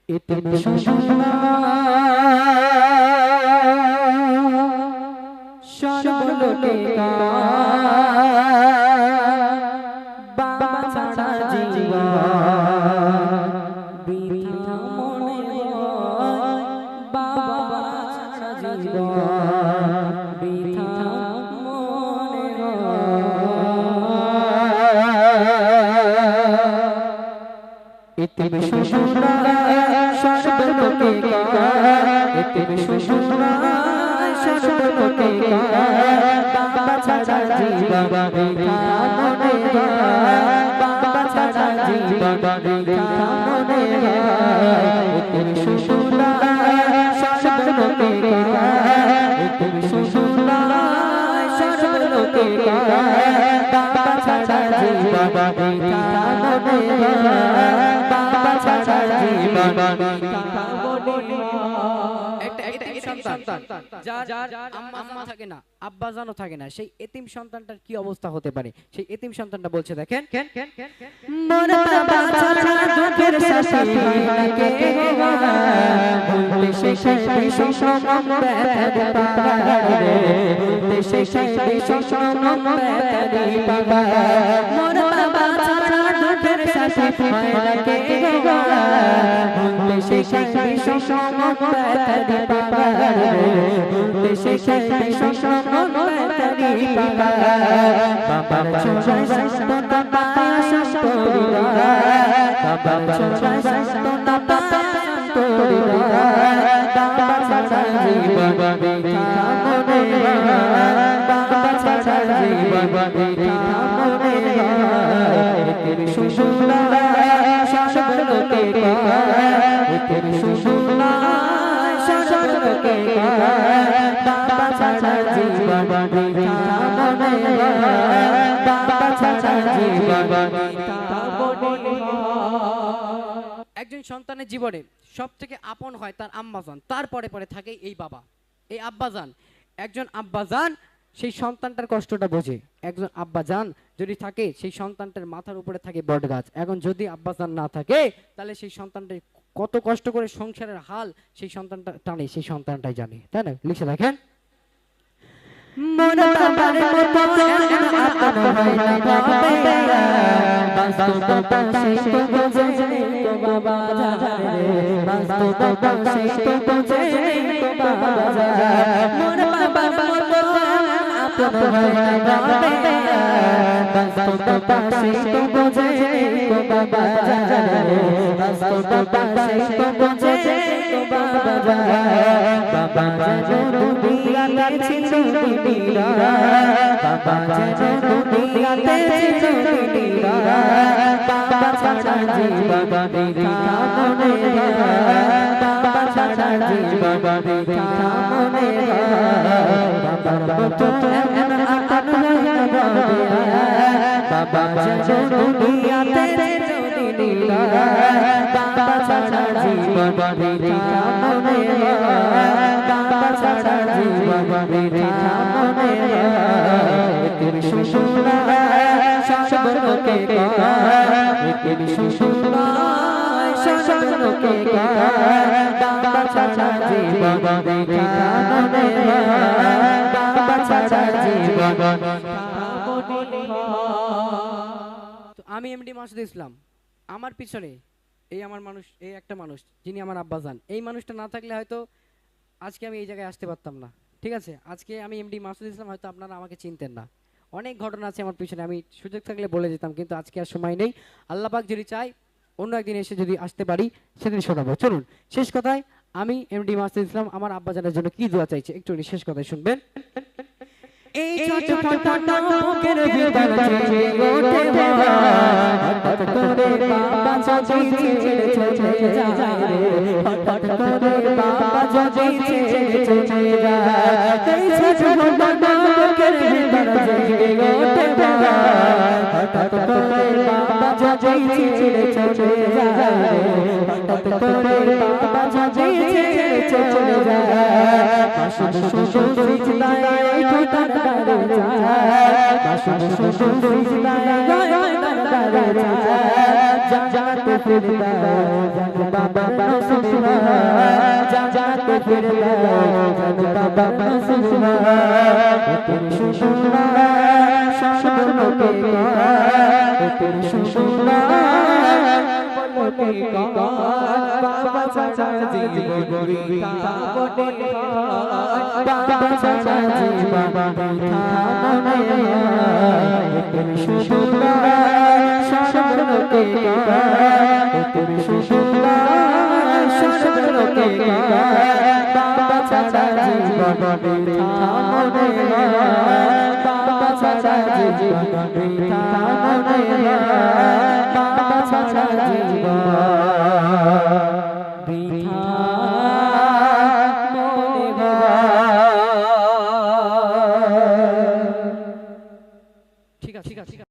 এতে সুষুম্না সর্বলোকে বাবা ছাড়া জীবন বৃথা মনে হয়, বাবা ছাড়া জীবন বৃথা মনে হয়। এতে সুষুম্না সর্বলোকে এতে সুষুম্না সর্বলোকে বাবা ছাড়া জীবন বৃথা মনে হয়, বাবা ছাড়া জীবন বৃথা মনে হয়। এতে সুষুম্না সর্বলোকে এতে সুষুম্না সর্বলোকে বাবা ছাড়া জীবন বৃথা মনে হয়, বাবা ছাড়া জীবন বৃথা মনে হয়। একটা সন্তান যার আম্মা থাকে না, আব্বা জানো থাকে না, সেই এতিম সন্তানটার কি অবস্থা হতে পারে? সেই এতিম সন্তানটা বলছে, দেখেন, মোর বাবা ছাড়া দুঃখের শাশি কে বাবা বলতে শেষে বিষম ব্যথার পাহাড়ে বলতে শেষে বিষম ব্যথার পাহাড়ে মোর বাবা ছাড়া দুঃখের শাশি কে বাবা বলতে শেষে বিষম ব্যথার পাহাড়ে বলতে শেষে বিষম ব্যথার পাহাড়ে বাবার ছোঁয়া সস্তা পায়া সস্তা বাবার ছোঁয়া সস্তা পায়া সস্তা বাবা ছাড়া জীবন বৃথা মনে হয়, বাবা ছাড়া জীবন বৃথা মনে হয়। এতে সুষুম্না সর্বলোকে এতে সুষুম্না সর্বলোকে বাবা ছাড়া জীবন বৃথা মনে হয়, বাবা ছাড়া জীবন বৃথা মনে হয়। একজন সন্তানের জীবনে সবথেকে আপন হয় তার আম্মাজান, তারপরে পরে থাকে এই বাবা, এই আব্বাজান। একজন আব্বাজান সেই সন্তানটার কষ্টটা বোঝে। একজন আব্বাজান যদি থাকে, সেই সন্তানটার মাথার উপরে থাকে বট গাছ। এখন যদি আব্বাজান না থাকে, তাহলে সেই সন্তানটা কত কষ্ট করে সংসারের হাল সেই সন্তানটা টানে, সেই সন্তানটাই জানে, তাই না? লিখে দেখেন, মোর বাবার মতো এমন আপন হয় না ভাবে বাস্তবতা সেই তো বোঝে তো বাবা জানে বাস্তবতা সেই তো বোঝে তো বাবা জানে মোর বাবার মতো আপন হয় না ভাবে বাস্তবতা সেই তো বোঝে তো বাবা জানে বাস্তবতা সেই তো বোঝে তো বাবা জানে বাবা জানে দুনিয়াতে ছিল দুনিয়া বাবা জানে দুনিয়াতে ছিল দুনিয়া বাবা ছাড়া জীবন বৃথা মনে হয়, বাবা ছাড়া জীবন বৃথা মনে হয়। বাবার মতো এমন আপন হয় না ভাবে বাবা জানে দুনিয়াতে ছিল দুনিয়া বাবা ছাড়া জীবন বৃথা মনে হয়, বাবা ছাড়া জীবন বৃথা মনে হয়। এতে সুষুম্না সর্বলোকে এতে সুষুম্না সর্বলোকে বাবা ছাড়া জীবন বৃথা মনে হয়, বাবা ছাড়া জীবন বৃথা মনে হয়। তো আমি এমডি মাসুদ ইসলাম, আমার পিছনে এই আমার মানুষ, এই একটা মানুষ যিনি আমার আব্বাজান, এই মানুষটা না থাকলে হয়তো আজকে আমি এই জায়গায় আসতে পারতাম না। ঠিক আছে, আজকে আমি এমডি মাসুদ ইসলাম, হয়তো আপনারা আমাকে চিনতেন না। অনেক ঘটনা আছে আমার পিছনে, আমি সুযোগ থাকলে বলে যেতাম, কিন্তু আজকে আর সময় নেই। আল্লাহ পাক যদি চাই অন্য একদিন এসে যদি আসতে পারি, সেদিন শোনাবো। চলুন, শেষ কথায় আমি এমডি মাসুদ ইসলাম আমার আব্বাজানের জন্য কি দোয়া চাইছি একটু শেষ কথায় শুনবেন। এই ছোট ফটানো বুকের ভিতর জেগে ওঠে হঠাৎ করে বাবা যদি ছেড়ে চলে যায় রে হঠাৎ করে বাবা যদি ছেড়ে চলে যায় এই ছোট ফটানো বুকের ভিতর জেগে ওঠে হঠাৎ করে বাবা যদি ছেড়ে চলে যায় রে হঠাৎ করে বাবা যদি ছেড়ে চলে যায় শুধু শুধু সিজদায় ঠোঁটার করে যায় শুধু শুধু সিজদায় রয়েছে জান্নাতে ফিরদাউস বাবা নসিব জান্নাতে ফিরদাউস বাবা নসিব তুমি সুশুনা সব লোকে তুমি সুশুনা বলকে বাবা ছাড়া জীবন বৃথা বটে বাবা ছাড়া জীবন বৃথা মনে হয় তুমি সুশুনা সব লোকে তুমি সুশুনা সব লোকে বাবা ছাড়া জীবন বৃথা মনে হয় বাবা ছাড়া জীবন বৃথা মনে হয়